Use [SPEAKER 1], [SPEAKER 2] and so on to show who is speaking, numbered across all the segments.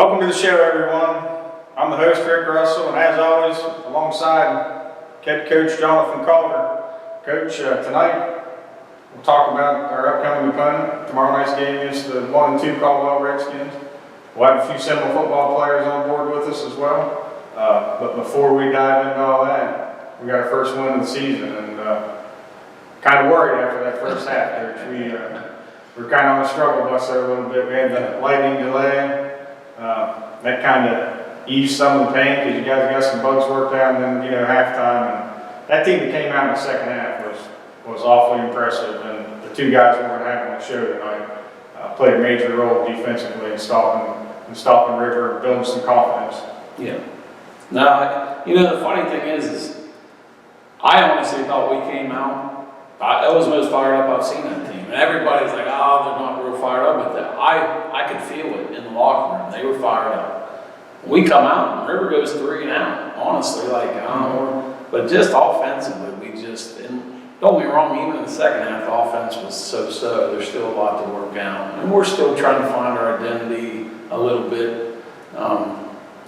[SPEAKER 1] Welcome to the show, everyone. I'm the host, Rick Russell, and as always, alongside head coach Jonathan Calder. Coach, tonight we'll talk about our upcoming opponent. Tomorrow night's game is the 1-2 Caldwell Redskins. We'll have a few Seminole football players on board with us as well. But before we dive into all that, we got our first win of the season, and kind of worried after that first half, Coach. We're kind of on a struggle bus there a little bit. We had the lightning delay. That kind of eased some of the pain because you guys got some bugs worked out, and then halftime. And that team that came out in the second half was awfully impressive, and the two guys we're going to have on the show tonight played a major role defensively in stopping River and building some confidence.
[SPEAKER 2] Yeah. Now, the funny thing is I honestly thought we came out. I was the most fired up I've seen that team. And everybody's like, oh, they're not real fired up. But I could feel it in the locker room. They were fired up. We come out, and River goes 3 and out. Honestly, I don't know. But just offensively, and don't get me wrong, even in the second half, the offense was so. There's still a lot to work out. And we're still trying to find our identity a little bit.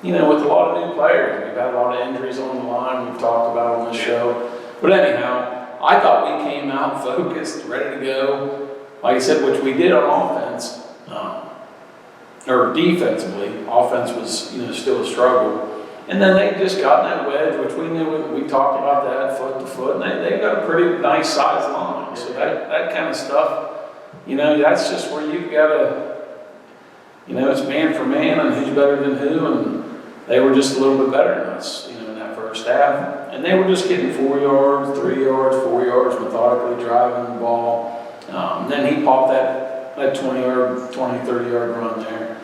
[SPEAKER 2] With a lot of new players. We've had a lot of injuries on the line. We've talked about on the show. But anyhow, I thought we came out focused, ready to go. Like I said, which we did on offense, or defensively. Offense was, still a struggle. And then they just got in that wedge, which we knew, we talked about that foot to foot, and they've got a pretty nice size line. So that kind of stuff, that's just where you've got to, it's man for man and who's better than who, and they were just a little bit better than us, in that first half. And they were just getting 4 yards, 3 yards, 4 yards, methodically driving the ball. Then he popped that 20-yard, 20, 30-yard run there.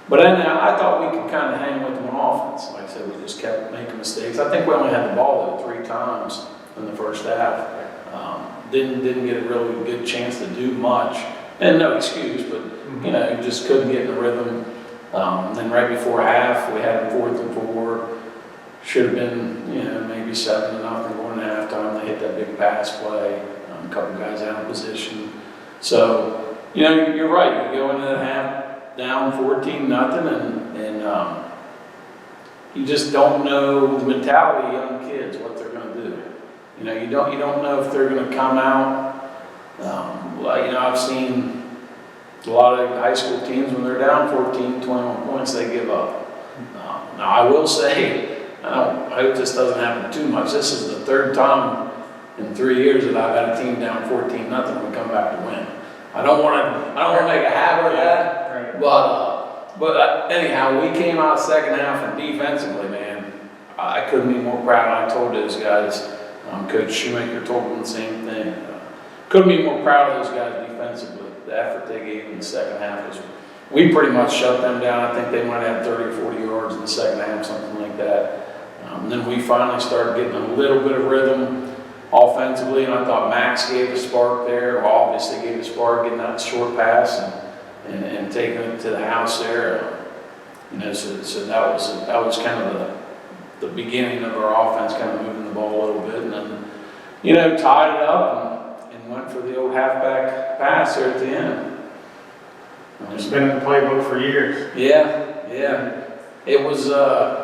[SPEAKER 2] But then I thought we could kind of hang with them on offense. Like I said, we just kept making mistakes. I think we only had the ball, 3 times in the first half. Didn't get a really good chance to do much. And no excuse, but, just couldn't get in the rhythm. Then right before half, we had 4th and 4. Should have been, maybe 7-0 going to halftime. They hit that big pass play. A couple guys out of position. So, you're right. You go into the half down 14-0, and you just don't know the mentality of young kids, what they're going to do. You don't know if they're going to come out. I've seen a lot of high school teams, when they're down 14, 21 points, they give up. Now, I will say, I hope this doesn't happen too much. This is the 3rd time in 3 years that I've had a team down 14-0 and we come back to win. I don't want to make a habit of that. But anyhow, we came out second half, and defensively, man, I couldn't be more proud. I told those guys, Coach Shoemaker told them the same thing. Couldn't be more proud of those guys defensively. The effort they gave in the second half was, we pretty much shut them down. I think they might have 30 or 40 yards in the second half, something like that. Then we finally started getting a little bit of rhythm offensively, and I thought Max gave a spark there. Obviously gave a spark getting that short pass and taking it to the house there. So that was kind of the beginning of our offense, kind of moving the ball a little bit, and then tied it up and went for the old halfback pass there at the end.
[SPEAKER 1] It's been in the playbook for years.
[SPEAKER 2] Yeah. It was a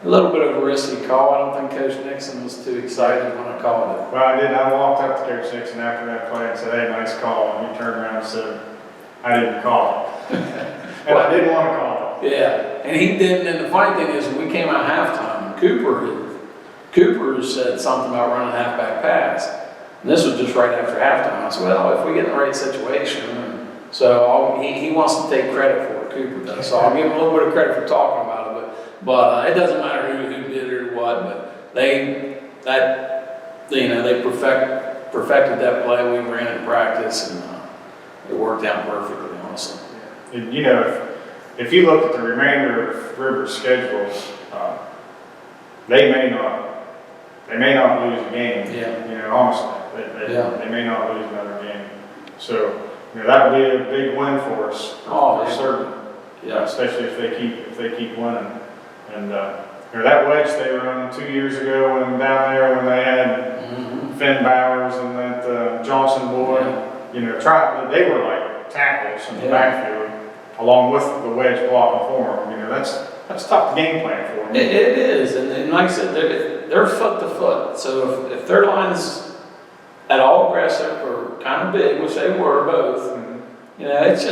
[SPEAKER 2] little bit of a risky call. I don't think Coach Nixon was too excited when I called it.
[SPEAKER 1] Well, I did. I walked up to Coach Nixon after that play and said, "Hey, nice call." And he turned around and said, "I didn't call it." And I didn't want to call it.
[SPEAKER 2] Yeah, and he didn't. And the funny thing is, when we came out halftime, Cooper said something about running a halfback pass. And this was just right after halftime. I said, well, if we get in the right situation. So he wants to take credit for it, Cooper does. So I'll give him a little bit of credit for talking about it. But it doesn't matter who did it or what. But they perfected that play. We ran it in practice, and it worked out perfectly, honestly.
[SPEAKER 1] And, if you look at the remainder of River's schedule, they may not lose a game.
[SPEAKER 2] Yeah.
[SPEAKER 1] Honestly, they may not lose another game. So that would be a big win for us, for certain.
[SPEAKER 2] Yeah.
[SPEAKER 1] Especially if they keep winning. And that wedge they run 2 years ago when down there when they had Finn Bowers and that Johnson boy, they were like tackles in the backfield. along with the wedge blocking for them. You know, that's tough to game plan for them.
[SPEAKER 2] It is, and like I said, they're foot to foot. So if their line's at all aggressive or kind of big, which they were both, you know, it's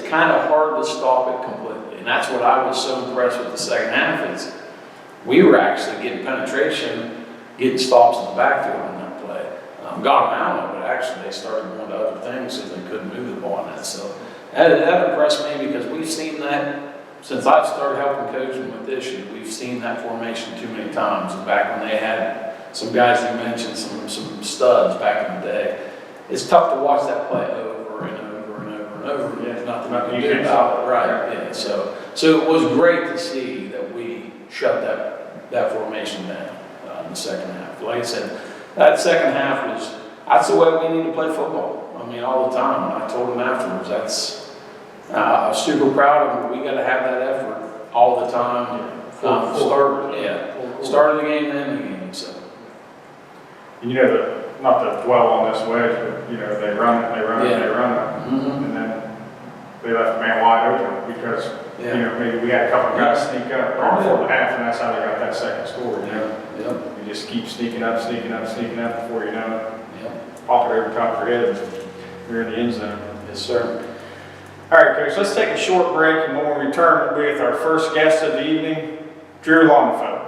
[SPEAKER 2] kind of hard to stop it completely. And that's what I was so impressed with the second half is we were actually getting penetration, getting stops in the backfield on that play. Got them out of it, but actually they started going to other things because they couldn't move the ball on that. So that impressed me because we've seen that since I've started helping coaching with this year. We've seen that formation too many times. Back when they had some guys you mentioned, some studs back in the day. It's tough to watch that play over and over and over and over. There's nothing you can do about it, right? Yeah. So it was great to see that we shut that formation down in the second half. Like I said, that second half that's the way we need to play football. I mean, all the time. And I told them afterwards, I was super proud of them. We got to have that effort all the time. Start of the game and end the game. So.
[SPEAKER 1] And you know, not to dwell on this wedge, but you know, they run it, and then they left the man wide open because you know, maybe we had a couple of guys sneak up right before the half, and that's how they got that second score. You know, you just keep sneaking up before you know it. Pop it over top of your head, and you're in the end zone.
[SPEAKER 2] Yes, sir.
[SPEAKER 1] All right, Coach, let's take a short break, and when we return, we'll be with our first guest of the evening, Drew Longfellow.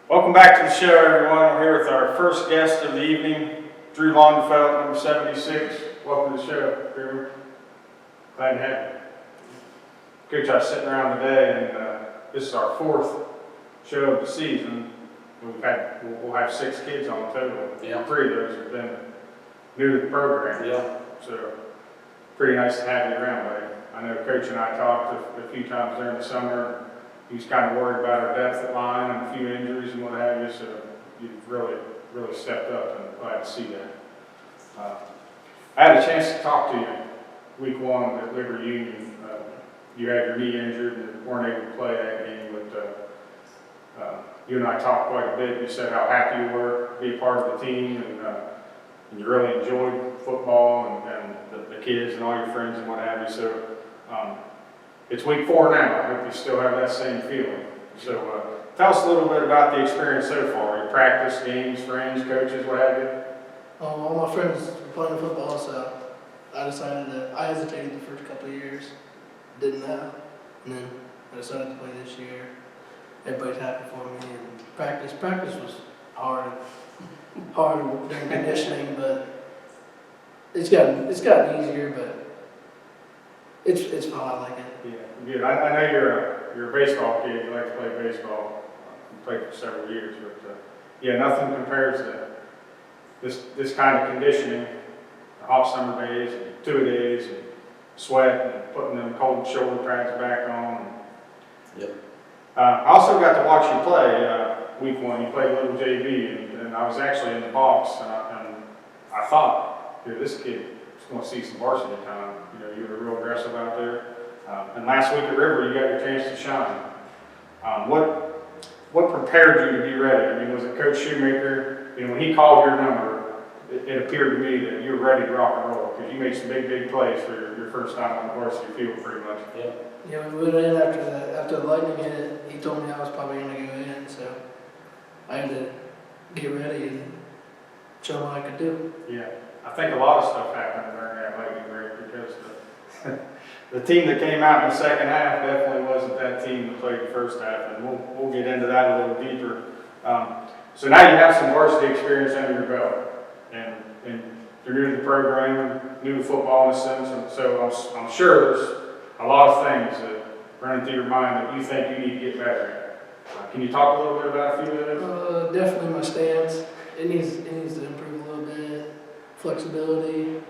[SPEAKER 1] Welcome back to the show, everyone. We're here with our first guest of the evening, Drew Longfellow, number 76. Welcome to the show, Drew. Glad to have you. Coach, I was sitting around today, and this is our fourth show of the season. We'll have 6 kids on total.
[SPEAKER 2] Yeah.
[SPEAKER 1] 3 of those have been new to the program.
[SPEAKER 2] Yeah.
[SPEAKER 1] So pretty nice to have you around, buddy. I know Coach and I talked a few times during the summer. He was kind of worried about our depth at line and a few injuries and what have you, so you've really stepped up, and glad to see that. I had a chance to talk to you week 1 at Liberty Union. You had your knee injured and weren't able to play that game, but you and I talked quite a bit. You said how happy you were to be a part of the team, and you really enjoyed football and the kids and all your friends and what have you. So it's week 4 now. I hope you still have that same feeling. So tell us a little bit about the experience so far. Your practice, games, friends, coaches, what have you?
[SPEAKER 3] All my friends were playing football, so I hesitated the first couple of years, didn't know, and then I decided to play this year. Everybody's happy for me, and practice was hard during conditioning, but it's gotten easier, but it's fun. I like it.
[SPEAKER 1] Yeah, good. I know you're a baseball kid. You like to play baseball. You played for several years, but yeah, nothing compares to this kind of conditioning. The hot summer days, and 2-a-days, and sweat, and putting them cold shoulder pads back on.
[SPEAKER 2] Yep.
[SPEAKER 1] I also got to watch you play week 1. You played little JV, and I was actually in the box, and I thought, this kid is going to see some varsity time. You know, you were real aggressive out there. And last week at River, you got your chance to shine. What prepared you to be ready? I mean, was it Coach Shoemaker? You know, when he called your number, it appeared to me that you were ready to rock and roll because you made some big plays for your first time on the varsity field, pretty much.
[SPEAKER 2] Yeah.
[SPEAKER 3] Yeah, we went in after the Lightning hit it. He told me I was probably going to go in, so I had to get ready and show him what I could do.
[SPEAKER 1] Yeah, I think a lot of stuff happened during that Lightning break because the team that came out in the second half definitely wasn't that team that played the first half, and we'll get into that a little deeper. So now you have some varsity experience under your belt, and you're new to the program, new to football in a sense, so I'm sure there's a lot of things that run through your mind that you think you need to get better at. Can you talk a little bit about a few of those?
[SPEAKER 3] Definitely my stance. It needs to improve a little bit. Flexibility.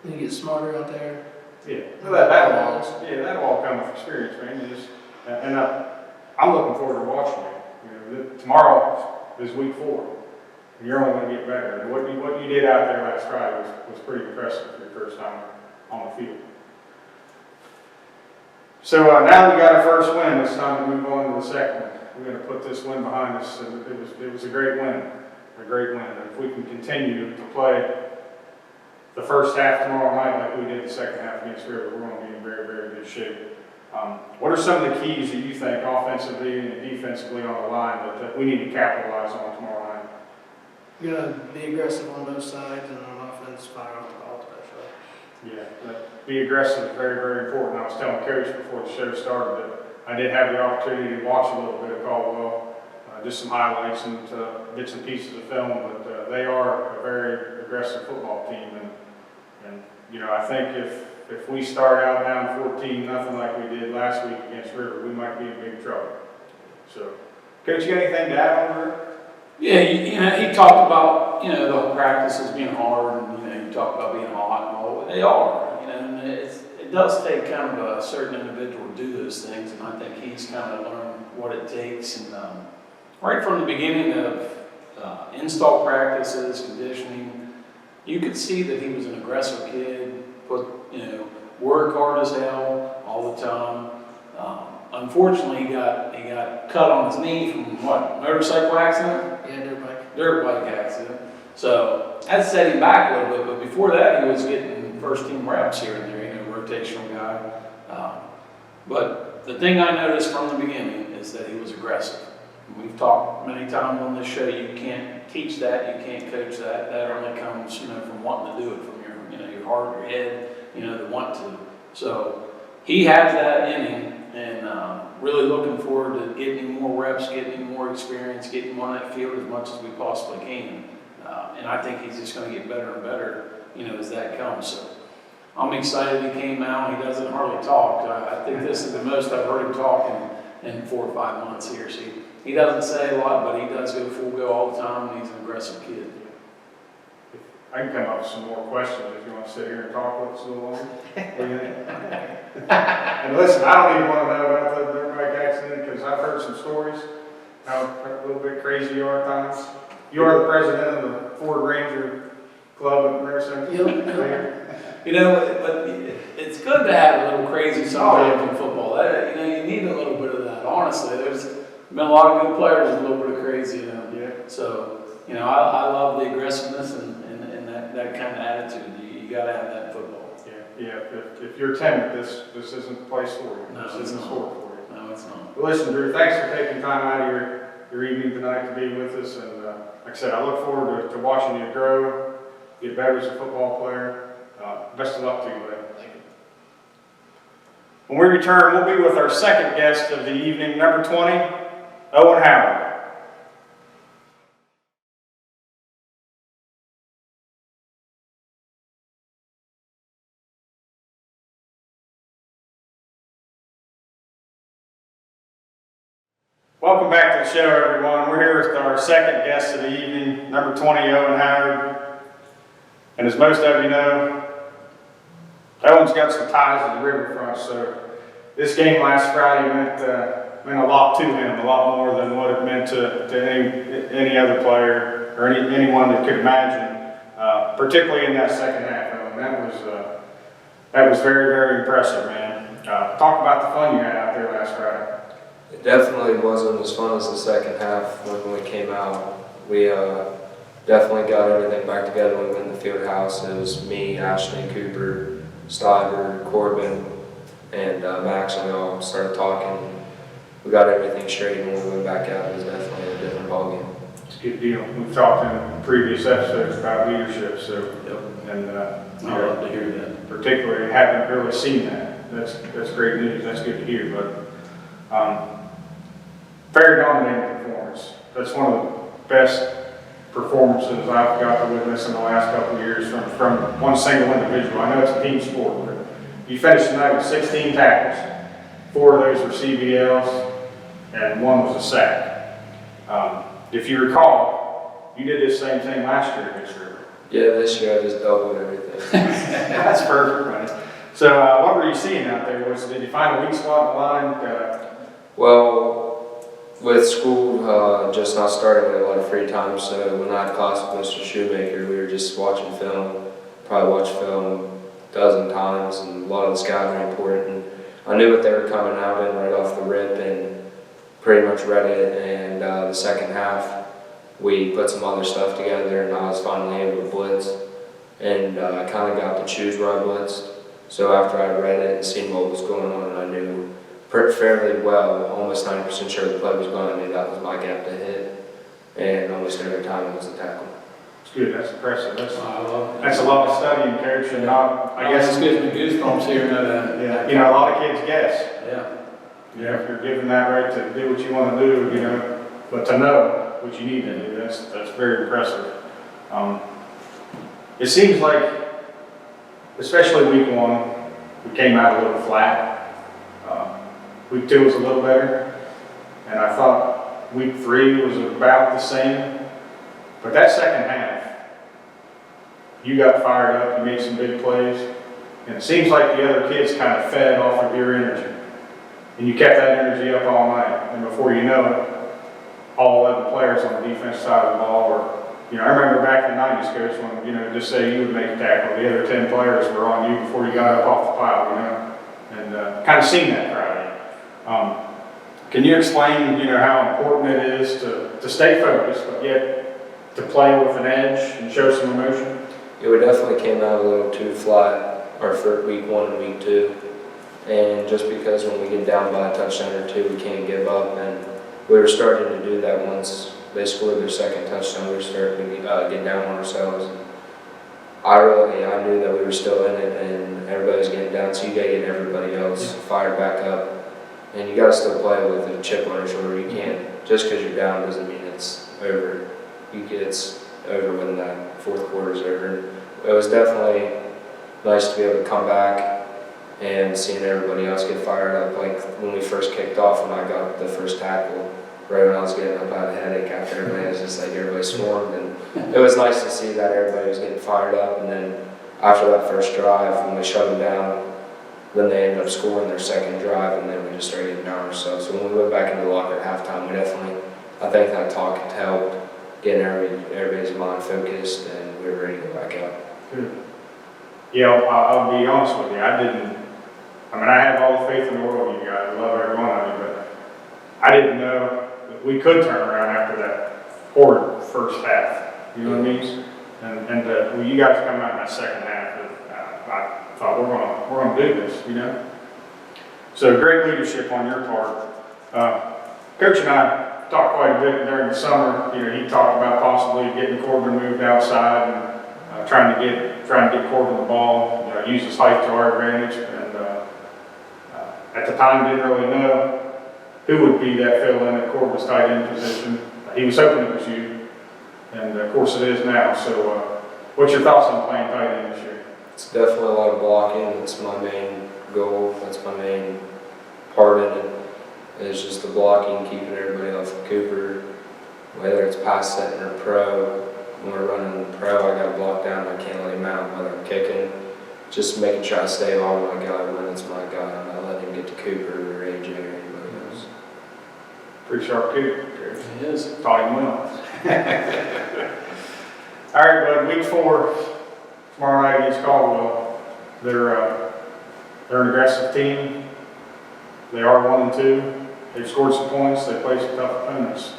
[SPEAKER 3] Need to get smarter out there.
[SPEAKER 1] Yeah, well, that'll all come with experience, man. I'm looking forward to watching you. Tomorrow is week 4, and you're only going to get better. And what you did out there last Friday was pretty impressive for your first time on the field. So now that we got our first win, it's time to move on to the second one. We're going to put this win behind us. It was a great win, a great win. And if we can continue to play the first half tomorrow night like we did the second half against River, we're going to be in very, very good shape. What are some of the keys that you think offensively and defensively on the line that we need to capitalize on tomorrow night?
[SPEAKER 3] You're gonna be aggressive on both sides and on offense, fire off the ball especially.
[SPEAKER 1] Yeah, be aggressive, very, very important. I was telling Coach before the show started that I did have the opportunity to watch a little bit of Caldwell, just some highlights and get some pieces of film, but they are a very aggressive football team. And you know, I think if we start out down 14-0 like we did last week against River, we might be in big trouble. So, Coach, you got anything to add on River?
[SPEAKER 2] Yeah, he talked about, the whole practices being hard, and, he talked about being hot and all. They are, and it does take kind of a certain individual to do those things, and I think he's kind of learned what it takes. And right from the beginning of install practices, conditioning, you could see that he was an aggressive kid, work hard as hell all the time. Unfortunately, he got cut on his knee from motorcycle accident?
[SPEAKER 3] Yeah,
[SPEAKER 2] Dirt bike accident. So that set him back a little bit, but before that, he was getting first team reps here and there, rotational guy. But the thing I noticed from the beginning is that he was aggressive. We've talked many times on this show, you can't teach that, you can't coach that. That only comes, from wanting to do it, from your heart, your head, the want to. So he has that in him, and really looking forward to getting him more reps, getting him more experience, getting him on that field as much as we possibly can. And I think he's just going to get better and better, as that comes. So I'm excited he came out. He doesn't hardly talk. I think this is the most I've heard him talk in 4 or 5 months here. So he doesn't say a lot, but he does go full go all the time, and he's an aggressive kid.
[SPEAKER 1] I can come up with some more questions if you want to sit here and talk with us a little longer. What do you think? And listen, I don't even want to know about the dirt bike accident because I've heard some stories how a little bit crazy you are at times. You are the president of the Ford Ranger Club at American.
[SPEAKER 2] But it's good to have a little crazy sometimes in football. You need a little bit of that. Honestly, there's been a lot of good players with a little bit of crazy.
[SPEAKER 1] Yeah.
[SPEAKER 2] So, I love the aggressiveness and that kind of attitude. You got to have that in football.
[SPEAKER 1] Yeah. If you're timid, this isn't the place for you.
[SPEAKER 2] No,
[SPEAKER 1] this isn't the sport for you.
[SPEAKER 2] No, it's not.
[SPEAKER 1] Well, listen, Drew, thanks for taking time out of your evening tonight to be with us. And like I said, I look forward to watching you grow, get better as a football player. Best of luck to you, buddy.
[SPEAKER 3] Thank you.
[SPEAKER 1] When we return, we'll be with our second guest of the evening, number 20, Owen Howard. Welcome back to the show, everyone. We're here with our second guest of the evening, number 20, Owen Howard. And as most of you know, Owen's got some ties to the riverfront, so this game last Friday meant a lot to him, a lot more than what it meant to any other player or anyone that could imagine, particularly in that second half. That was very, very impressive, man. Talk about the fun you had out there last Friday.
[SPEAKER 4] It definitely wasn't as fun as the second half when we came out. We definitely got everything back together when we went in the field house. It was me, Ashley, Cooper, Stiver, Corbin, and Max, and we all started talking. We got everything straight, and when we went back out, it was definitely a different ballgame.
[SPEAKER 1] It's a good deal. We've talked in previous episodes about leadership, so and
[SPEAKER 2] I love to hear that.
[SPEAKER 1] particularly haven't really seen that. That's great news. That's good to hear. But very dominating performance. That's one of the best performances I've got to witness in the last couple of years from one single individual. I know it's a team sport, but you finished tonight with 16 tackles. 4 of those were CBLs, and 1 was a sack. If you recall, you did this same thing last year against River.
[SPEAKER 4] Yeah, this year I just doubled everything.
[SPEAKER 1] That's perfect, buddy. So what were you seeing out there? Did you find a weak spot in the line?
[SPEAKER 4] Well, with school just not starting, we had a lot of free time, so when I had class with Mr. Shoemaker, we were just watching film, probably watched film a dozen times, and a lot of the scouting report, and I knew what they were coming out in right off the rip and pretty much read it. And the second half, we put some other stuff together, and I was finally able to blitz. And I kind of got to choose where I blitzed. So after I read it and seen what was going on, and I knew fairly well, almost 90% sure the play was going, I knew that was my gap to hit. And almost every time it was a tackle.
[SPEAKER 1] It's good, that's impressive.
[SPEAKER 2] I love it.
[SPEAKER 1] That's a lot of studying, Coach, and I guess,
[SPEAKER 2] it gives me goosebumps hearing that.
[SPEAKER 1] yeah, you know, a lot of kids guess.
[SPEAKER 2] Yeah.
[SPEAKER 1] You know, if you're given that right to do what you want to do, you know, but to know what you need to do, that's very impressive. It seems like, especially week 1, we came out a little flat. Week 2 was a little better, and I thought week 3 was about the same. But that second half, you got fired up, you made some big plays, and it seems like the other kids kind of fed off of your energy. And you kept that energy up all night, and before you know it, all 11 players on the defense side of the ball were, you know, I remember back in the 90s, Coach, when, you know, just say you would make a tackle, the other 10 players were on you before you got up off the pile, you know, and kind of seen that Friday. Can you explain, you know, how important it is to stay focused, but yet to play with an edge and show some emotion?
[SPEAKER 4] Yeah, we definitely came out a little too flat our first week 1 and week 2. And just because when we get down by a touchdown or 2, we can't give up. And we were starting to do that once they scored their second touchdown. We were starting to get down on ourselves. And I knew that we were still in it, and everybody was getting down. So you got to get everybody else fired back up. And you got to still play with a chip on your shoulder. You can't, just because you're down doesn't mean it's over. It's over when that fourth quarter is over. It was definitely nice to be able to come back and seeing everybody else get fired up. Like when we first kicked off, when I got the first tackle, right when I was getting up, I had a headache after everybody. It was just like everybody swarmed, and it was nice to see that everybody was getting fired up. And then after that first drive, when we shut them down, then they ended up scoring their second drive, and then we just started getting down ourselves. So when we went back into the locker at halftime, we definitely, I think that talk had helped getting everybody's mind focused, and we were ready to go back out.
[SPEAKER 1] Good. Yeah, I'll be honest with you, I have all the faith in the world in you guys, I love every one of you, but I didn't know that we could turn around after that horrid first half, you know what I mean? And when you guys come out in that second half, I thought we're gonna do this, you know? So great leadership on your part. Coach and I talked quite a bit during the summer. You know, he talked about possibly getting Corbin moved outside and trying to get Corbin the ball. You know, use his height to our advantage. And at the time, didn't really know who would be that fill-in at Corbin's tight end position. He was hoping it was you, and of course it is now. So, what's your thoughts on playing tight end this year?
[SPEAKER 4] It's definitely a lot of blocking. That's my main goal. That's my main part in it. It's just the blocking, keeping everybody off of Cooper, whether it's pass setting or pro. When we're running the pro, I got to block down. I can't let him out whether I'm kicking. Just making sure I stay on my guy when it's my guy. I'm not letting him get to Cooper or AJ or anybody else.
[SPEAKER 1] Pretty sharp kid.
[SPEAKER 2] He is.
[SPEAKER 1] Taught him well. All right, bud, week 4, tomorrow night against Caldwell. They're an aggressive team. They are 1-2. They've scored some points. They play some tough opponents.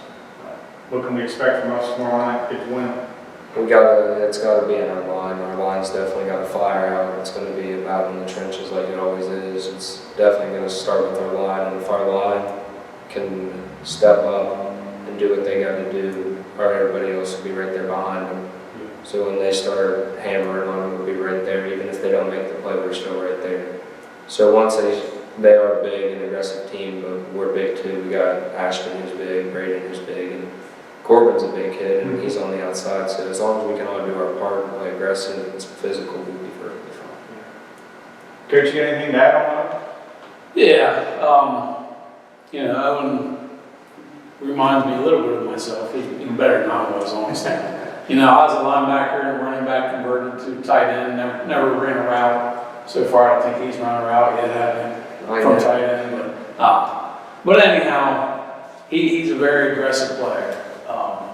[SPEAKER 1] What can we expect from us tomorrow night to get the win?
[SPEAKER 4] It's got to be in our line. Our line's definitely got to fire out. It's going to be about in the trenches like it always is. It's definitely going to start with our line. And if our line can step up and do what they got to do, or everybody else will be right there behind them. So when they start hammering on them, we'll be right there. Even if they don't make the play, we're still right there. So once they are a big and aggressive team, but we're big too. We got Ashton who's big, Braden who's big, and Corbin's a big kid, and he's on the outside. So as long as we can all do our part and play aggressive and physical, we'll be perfectly fine.
[SPEAKER 1] Coach, you got anything to add on that?
[SPEAKER 2] Yeah, you know, Owen reminds me a little bit of myself. He's even better than I was, honestly. You know, I was a linebacker and running back converted to tight end. Never ran a route. So far, I don't think he's run a route yet, have he? From tight end, but anyhow, he's a very aggressive player.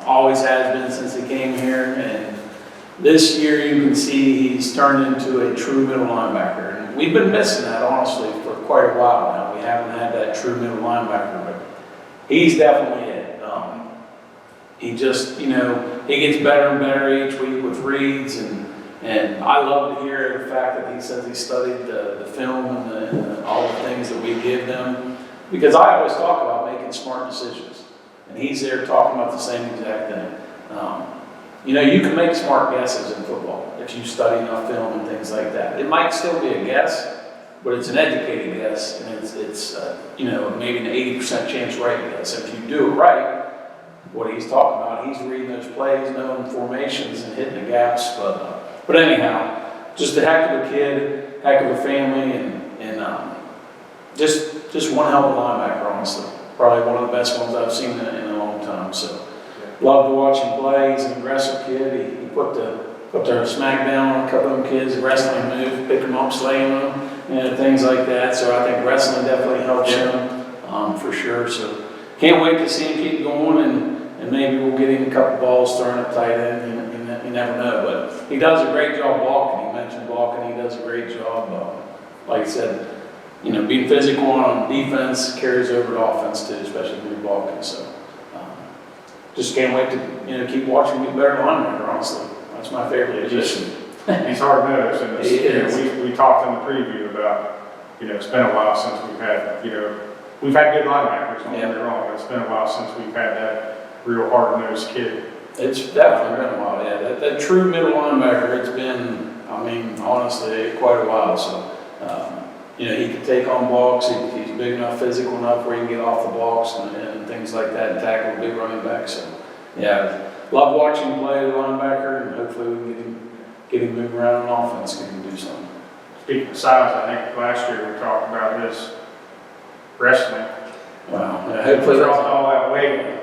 [SPEAKER 2] Always has been since he came here, and This year, you can see he's turned into a true middle linebacker. And we've been missing that, honestly, for quite a while now. We haven't had that true middle linebacker, but he's definitely it. He just, you know, he gets better and better each week with reads, and I love to hear the fact that he says he studied the film and all the things that we give them, because I always talk about making smart decisions, and he's there talking about the same exact thing. You know, you can make smart guesses in football if you study enough film and things like that. It might still be a guess, but it's an educated guess, and it's you know, maybe an 80% chance right guess. If you do it right, what he's talking about, he's reading those plays, knowing formations and hitting the gaps. But anyhow, just a heck of a kid, heck of a family, and just one hell of a linebacker, honestly. Probably one of the best ones I've seen in a long time. So love to watch him play. He's an aggressive kid. He put the smack down on a couple of them kids, wrestling move, pick them up, slaying them, and things like that. So I think wrestling definitely helps him for sure. So can't wait to see him keep going, and maybe we'll get him a couple balls thrown up tight end. You never know, but he does a great job blocking. He mentioned blocking. He does a great job. Like I said, you know, being physical on defense carries over to offense too, especially when you're blocking. So just can't wait to, you know, keep watching him get better linebacker. Honestly, that's my favorite position.
[SPEAKER 1] He's hard nosed, and it's,
[SPEAKER 2] He
[SPEAKER 1] you know,
[SPEAKER 2] is.
[SPEAKER 1] we talked in the preview about, you know, it's been a while since we've had, you know, we've had good linebackers, don't get me wrong, but it's been a while since we've had that real hard nosed kid.
[SPEAKER 2] It's definitely been a while, yeah. That true middle linebacker, it's been, I mean, honestly, quite a while. So, you know, he can take on blocks. He's big enough, physical enough where he can get off the blocks and things like that and tackle a big running back. So, yeah, love watching him play the linebacker, and hopefully we can get him moving around on offense and can do something.
[SPEAKER 1] Speaking of size, I think last year we talked about his wrestling.
[SPEAKER 2] Wow. Yeah,
[SPEAKER 1] He
[SPEAKER 2] hopefully
[SPEAKER 1] dropped
[SPEAKER 2] that's
[SPEAKER 1] all that weight.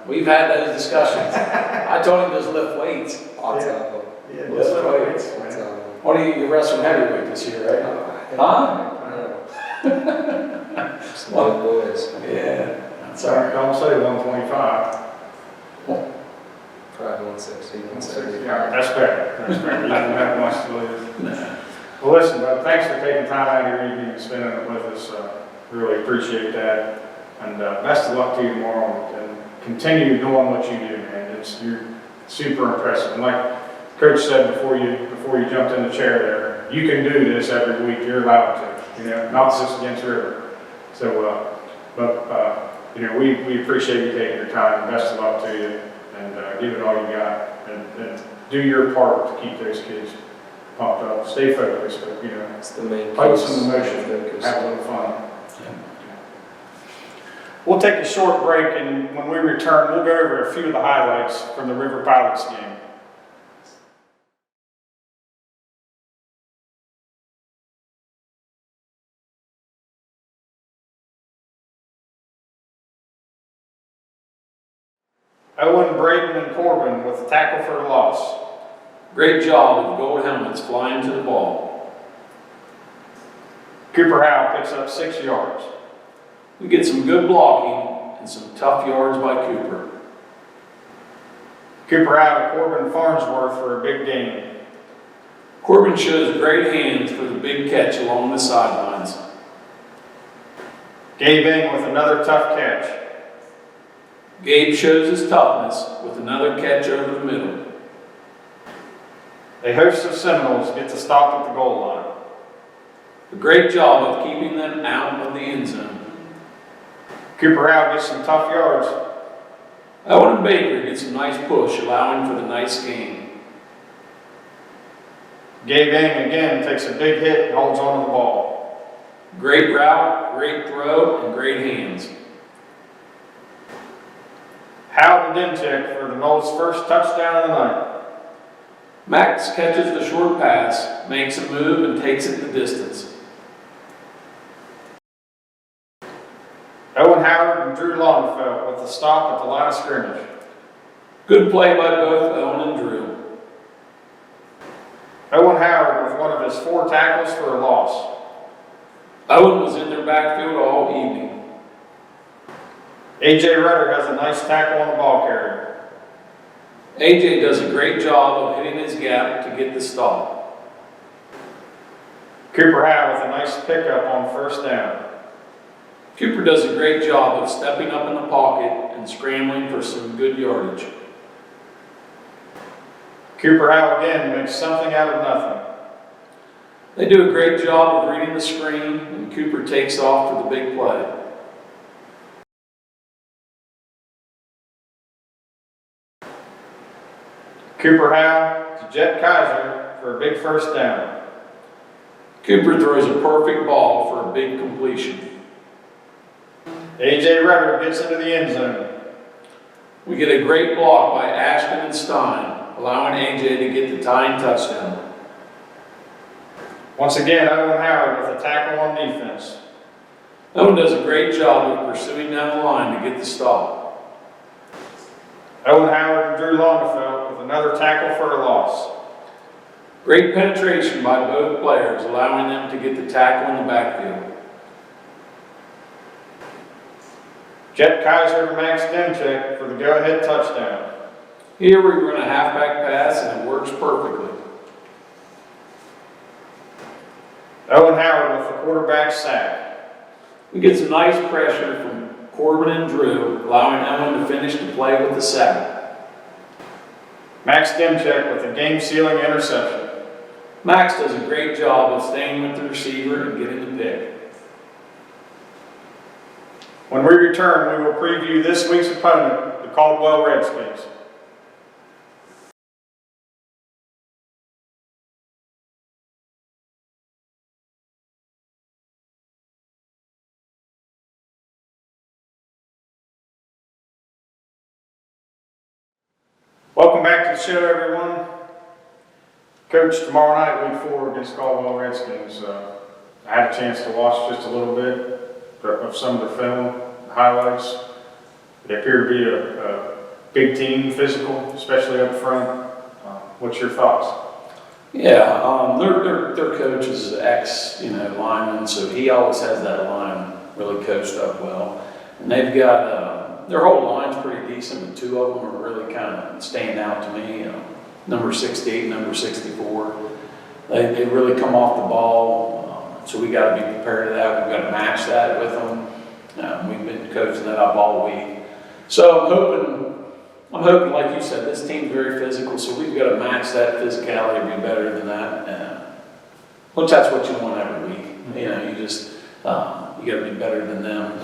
[SPEAKER 2] We've had those discussions. I told him just lift weights.
[SPEAKER 4] I'll tell him.
[SPEAKER 1] Yeah,
[SPEAKER 2] Lift weights.
[SPEAKER 4] I'll tell him.
[SPEAKER 2] What are you wrestling heavyweight this year, right? Huh?
[SPEAKER 4] Some good boys.
[SPEAKER 2] Yeah, that's all
[SPEAKER 1] Sorry,
[SPEAKER 2] right.
[SPEAKER 1] don't say 125.
[SPEAKER 4] Probably 160, 170.
[SPEAKER 1] Yeah, that's better. That's better. You don't have much to lose.
[SPEAKER 2] Nah.
[SPEAKER 1] Well, listen, bud, thanks for taking time out of your evening and spending it with us. Really appreciate that. And best of luck to you tomorrow, and continue doing what you do, man. You're super impressive. And like Coach said before you jumped in the chair there, you can do this every week. You're allowed to, you know, not just against River. So, you know, we appreciate you taking your time. Best of luck to you, and give it all you got, and do your part to keep those kids pumped up. Stay focused, but, you know,
[SPEAKER 4] That's the main
[SPEAKER 1] play with
[SPEAKER 4] piece.
[SPEAKER 1] some emotion,
[SPEAKER 4] Focus.
[SPEAKER 1] have a little fun. We'll take a short break, and when we return, we'll go over a few of the highlights from the River Pilots game. Owen, Braden, and Corbin with the tackle for the loss.
[SPEAKER 2] Great job with gold helmets flying to the ball.
[SPEAKER 1] Cooper Howe picks up 6 yards.
[SPEAKER 2] We get some good blocking and some tough yards by Cooper.
[SPEAKER 1] Cooper Howe to Corbin Farnsworth for a big gain.
[SPEAKER 2] Corbin shows great hands for the big catch along the sidelines.
[SPEAKER 1] Gabe Ing with another tough catch.
[SPEAKER 2] Gabe shows his toughness with another catch over the middle.
[SPEAKER 1] A host of Seminoles get to stop at the goal line.
[SPEAKER 2] A great job of keeping them out of the end zone.
[SPEAKER 1] Cooper Howe gets some tough yards.
[SPEAKER 2] Owen Baker gets a nice push, allowing for the nice gain.
[SPEAKER 1] Gabe Ing again takes a big hit and holds on to the ball.
[SPEAKER 2] Great route, great throw, and great hands.
[SPEAKER 1] Howe to Demchek for the Noles' first touchdown of the night.
[SPEAKER 2] Max catches the short pass, makes a move, and takes it the distance.
[SPEAKER 1] Owen Howard and Drew Longfelt with the stop at the line of scrimmage.
[SPEAKER 2] Good play by both Owen and Drew.
[SPEAKER 1] Owen Howard with one of his 4 tackles for a loss.
[SPEAKER 2] Owen was in their backfield all evening.
[SPEAKER 1] A.J. Rudder has a nice tackle on the ball carrier.
[SPEAKER 2] AJ does a great job of hitting his gap to get the stop.
[SPEAKER 1] Cooper Howe with a nice pickup on first down.
[SPEAKER 2] Cooper does a great job of stepping up in the pocket and scrambling for some good yardage.
[SPEAKER 1] Cooper Howe again makes something out of nothing.
[SPEAKER 2] They do a great job of reading the screen, and Cooper takes off for the big play.
[SPEAKER 1] Cooper Howe to Jet Kaiser for a big first down.
[SPEAKER 2] Cooper throws a perfect ball for a big completion.
[SPEAKER 1] AJ Rudder gets into the end zone.
[SPEAKER 2] We get a great block by Ashton and Stein, allowing AJ to get the tying touchdown.
[SPEAKER 1] Once again, Owen Howard with a tackle on defense.
[SPEAKER 2] Owen does a great job of pursuing down the line to get the stop.
[SPEAKER 1] Owen Howard and Drew Longefeld with another tackle for a loss.
[SPEAKER 2] Great penetration by both players, allowing them to get the tackle in the backfield.
[SPEAKER 1] Jet Kaiser to Max Demchek for the go-ahead touchdown.
[SPEAKER 2] Here we run a halfback pass and it works perfectly.
[SPEAKER 1] Owen Howard with the quarterback sack.
[SPEAKER 2] We get some nice pressure from Corbin and Drew, allowing Owen to finish the play with the sack.
[SPEAKER 1] Max Demchek with a game-sealing interception.
[SPEAKER 2] Max does a great job of staying with the receiver and getting the pick.
[SPEAKER 1] When we return, we will preview this week's opponent, the Caldwell Redskins. Welcome back to the show, everyone. Coach, tomorrow night, week 4 against Caldwell Redskins. I had a chance to watch just a little bit of some of the film, the highlights. They appear to be a big team, physical, especially up front. What's your thoughts?
[SPEAKER 2] Yeah, their coach is ex-lineman, so he always has that line really coached up well. And they've got, their whole line's pretty decent, but 2 of them are really kind of stand out to me. Number 68, number 64. They really come off the ball, so we got to be prepared to that. We've got to match that with them. We've been coaching that up all week. So I'm hoping, like you said, this team's very physical, so we've got to match that physicality and be better than that. Which that's what you want every week. You know, you got to be better than them.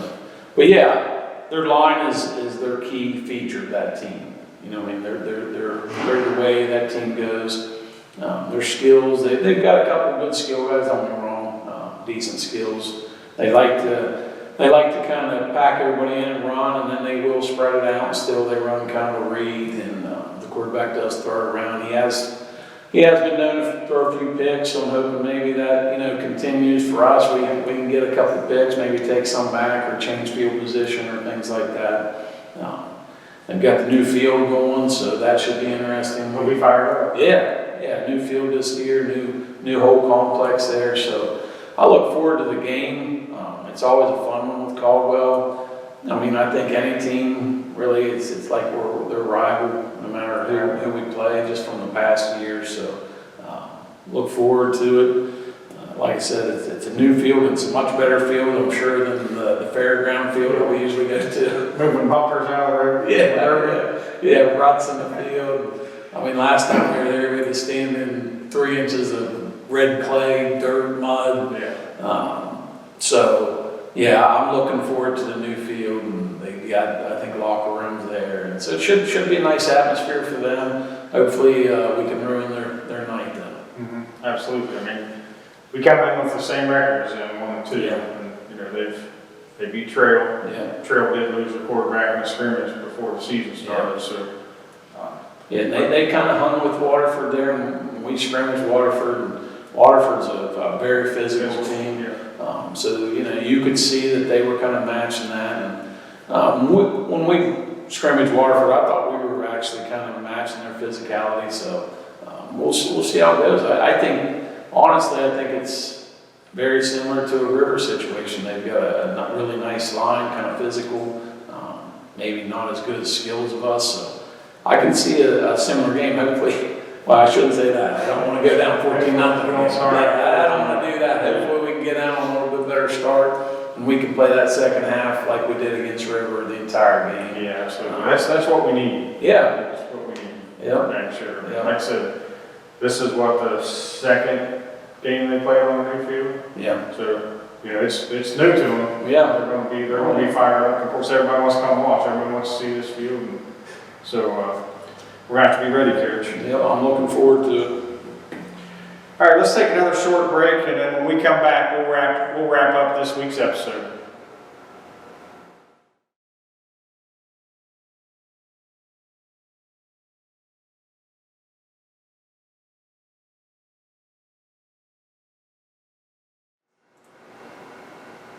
[SPEAKER 2] But yeah, their line is their key feature of that team. You know, I mean, they're the way that team goes. Their skills, they've got a couple of good skill guys. Don't get me wrong, decent skills. They like to kind of pack everybody in and run, and then they will spread it out. And still, they run kind of a read, and the quarterback does throw it around. He has been known to throw a few picks, so I'm hoping maybe that continues for us. We can get a couple of picks, maybe take some back or change field position or things like that. They've got the new field going, so that should be interesting.
[SPEAKER 1] We'll be fired up.
[SPEAKER 2] Yeah, new field this year, new whole complex there. So I look forward to the game. It's always a fun one with Caldwell. I mean, I think any team really, it's like they're rival no matter who we play, just from the past years. So look forward to it. Like I said, it's a new field. It's a much better field, I'm sure, than the fairground field that we usually go to.
[SPEAKER 1] Moving bumpers out of the road.
[SPEAKER 2] Yeah, ruts in the field. I mean, last time we were there, we had to stand in 3 inches of red clay, dirt, mud.
[SPEAKER 1] Yeah.
[SPEAKER 2] So, yeah, I'm looking forward to the new field, and they got, I think, locker rooms there. And so it should be a nice atmosphere for them. Hopefully, we can ruin their night then.
[SPEAKER 1] Mm-hmm. Absolutely. I mean, we come in with the same records in 1 and 2,
[SPEAKER 2] Yeah.
[SPEAKER 1] and they beat Trail.
[SPEAKER 2] Yeah.
[SPEAKER 1] Trail did lose their quarterback in a scrimmage before the season started, so.
[SPEAKER 2] Yeah, they kind of hung with Waterford there, and we scrimmaged Waterford. And Waterford's a very physical team.
[SPEAKER 1] Yeah.
[SPEAKER 2] So, you could see that they were kind of matching that. And when we scrimmaged Waterford, I thought we were actually kind of matching their physicality. So we'll see how it goes. I think, honestly, it's very similar to a River situation. They've got a really nice line, kind of physical, maybe not as good as skills of us. So I can see a similar game, hopefully. Well, I shouldn't say that. I don't want to go down 14-0.
[SPEAKER 1] We don't start.
[SPEAKER 2] I don't want to do that. Hopefully we can get out on a little bit better start and we can play that second half like we did against River the entire game.
[SPEAKER 1] Yeah, absolutely. That's what we need.
[SPEAKER 2] Yeah.
[SPEAKER 1] That's what we need.
[SPEAKER 2] Yep.
[SPEAKER 1] Make sure.
[SPEAKER 2] Yep.
[SPEAKER 1] Like I said, this is what, the second game they played on the new field.
[SPEAKER 2] Yeah.
[SPEAKER 1] So, it's new to them.
[SPEAKER 2] Yeah.
[SPEAKER 1] They're gonna be fired up. Of course, everybody wants to come watch. Everybody wants to see this field. And so, we're gonna have to be ready, Coach.
[SPEAKER 2] Yeah, I'm looking forward to it.
[SPEAKER 1] All right, let's take another short break, and then when we come back, we'll wrap up this week's episode.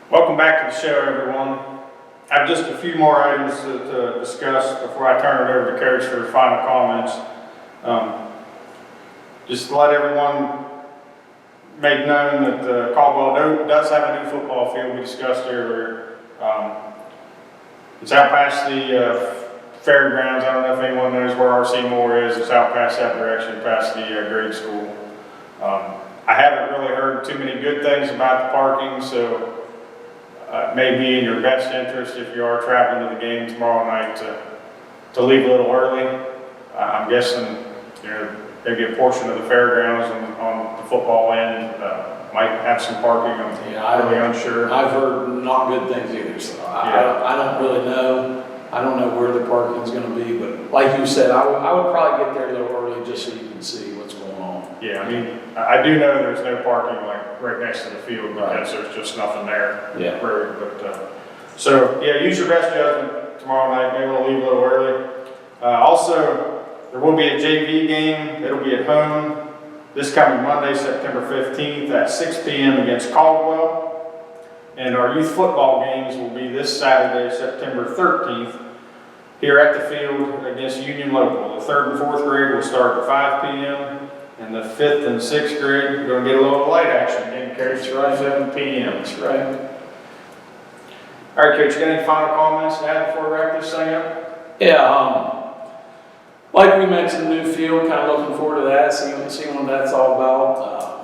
[SPEAKER 1] Welcome back to the show, everyone. I have just a few more items to discuss before I turn it over to Coach for final comments. Just to let everyone make known that Caldwell does have a new football field we discussed earlier. It's out past the fairgrounds. I don't know if anyone knows where RC Moore is. It's out past that direction, past the grade school. I haven't really heard too many good things about the parking, so it may be in your best interest if you are traveling to the game tomorrow night to leave a little early. I'm guessing maybe a portion of the fairgrounds on the football end might have some parking. I'm really unsure.
[SPEAKER 2] I've heard not good things either, so I don't really know. I don't know where the parking's gonna be, but like you said, I would probably get there a little early just so you can see what's going on.
[SPEAKER 1] Yeah, I mean, I do know there's no parking like right next to the field because there's just nothing there.
[SPEAKER 2] Yeah.
[SPEAKER 1] So yeah, use your best judgment tomorrow night. Maybe we'll leave a little early. Also, there will be a JV game. It'll be at home this coming Monday, September 15th at 6 p.m. against Caldwell. And our youth football games will be this Saturday, September 13th, here at the field against Union Local. The 3rd and 4th grade will start at 5 p.m. and the 5th and 6th grade, we're going to get a little light action again, Coach, right, 7 p.m.
[SPEAKER 2] That's right.
[SPEAKER 1] All right, Coach, you got any final comments to add before we wrap this thing up?
[SPEAKER 2] Yeah, like we mentioned, new field, kind of looking forward to that, seeing what that's all about.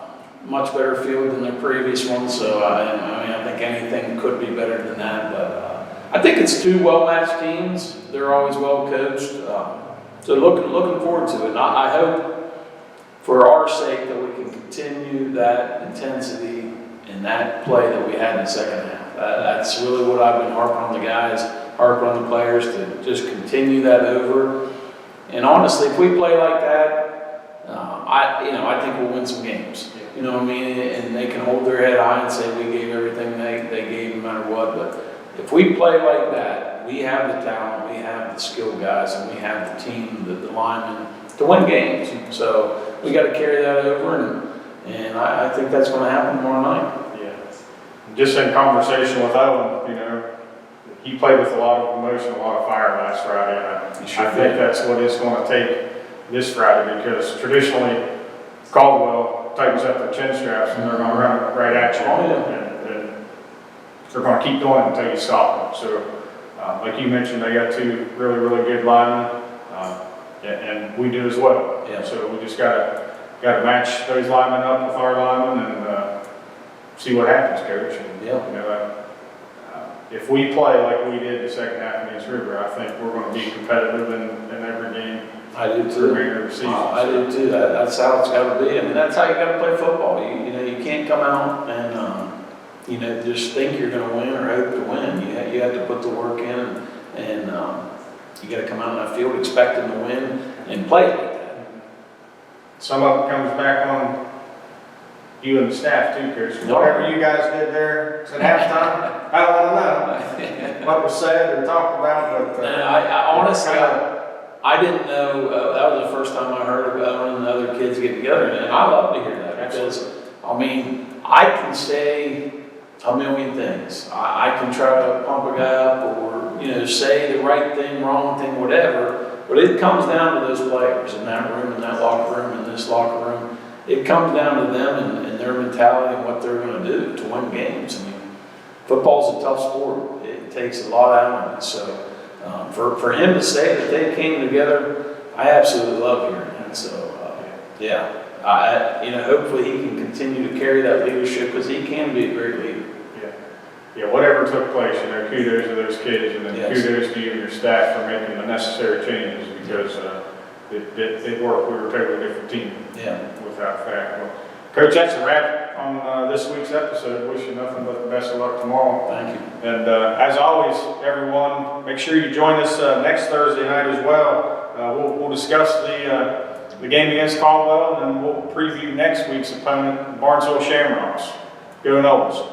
[SPEAKER 2] Much better field than their previous one, so I think anything could be better than that, but I think it's two well-matched teams. They're always well coached, so looking forward to it. And I hope, for our sake, that we can continue that intensity and that play that we had in the second half. That's really what I've been harping on the guys, harping on the players to just continue that over. And honestly, if we play like that, I think we'll win some games. You know what I mean? And they can hold their head high and say we gave everything they gave no matter what. But if we play like that, we have the talent, we have the skilled guys, and we have the team, the linemen to win games. So we got to carry that over, and I think that's going to happen tomorrow night.
[SPEAKER 1] Yeah. Just in conversation with Owen, he played with a lot of emotion, a lot of fire last Friday, and I think that's what it's going to take this Friday, because traditionally Caldwell tightens up their chin straps and they're going to run it right at you.
[SPEAKER 2] Oh, yeah.
[SPEAKER 1] And they're going to keep going until you stop them. So, like you mentioned, they got two really, really good linemen, and we do as well.
[SPEAKER 2] Yeah.
[SPEAKER 1] So we just got to match those linemen up with our linemen and see what happens, Coach. And, if we play like we did the second half against River, I think we're going to be competitive in every game.
[SPEAKER 2] I do too. I do too. That's how it's got to be. I mean, that's how you got to play football. You can't come out and just think you're going to win or hope to win. You have to put the work in, and you got to come out on that field expecting to win and play like that.
[SPEAKER 1] Some of it comes back on you and the staff too, Coach. Whatever you guys did there at halftime, I don't want to know what was said or talked about, but
[SPEAKER 2] I honestly, I didn't know, that was the first time I heard of Owen and the other kids get together, and I love to hear that, because, I can say a million things. I can try to pump a guy up or, say the right thing, wrong thing, whatever, but it comes down to those players in that room, in that locker room, in this locker room. It comes down to them and their mentality and what they're going to do to win games. I mean, football's a tough sport. It takes a lot out of it, so for him to say that they came together I absolutely love hearing that, so, yeah. Hopefully he can continue to carry that leadership, because he can be a great leader.
[SPEAKER 1] Yeah, whatever took place, kudos to those kids, and then
[SPEAKER 2] Yes.
[SPEAKER 1] kudos to you and your staff for making the necessary changes, because it worked. We were a totally different team.
[SPEAKER 2] Yeah.
[SPEAKER 1] Without fact. Well, Coach, that's a wrap on this week's episode. Wish you nothing but the best of luck tomorrow.
[SPEAKER 2] Thank you.
[SPEAKER 1] And as always, everyone, make sure you join us next Thursday night as well. We'll discuss the game against Caldwell, and then we'll preview next week's opponent, Barnesville Shamrocks. Go Nobles.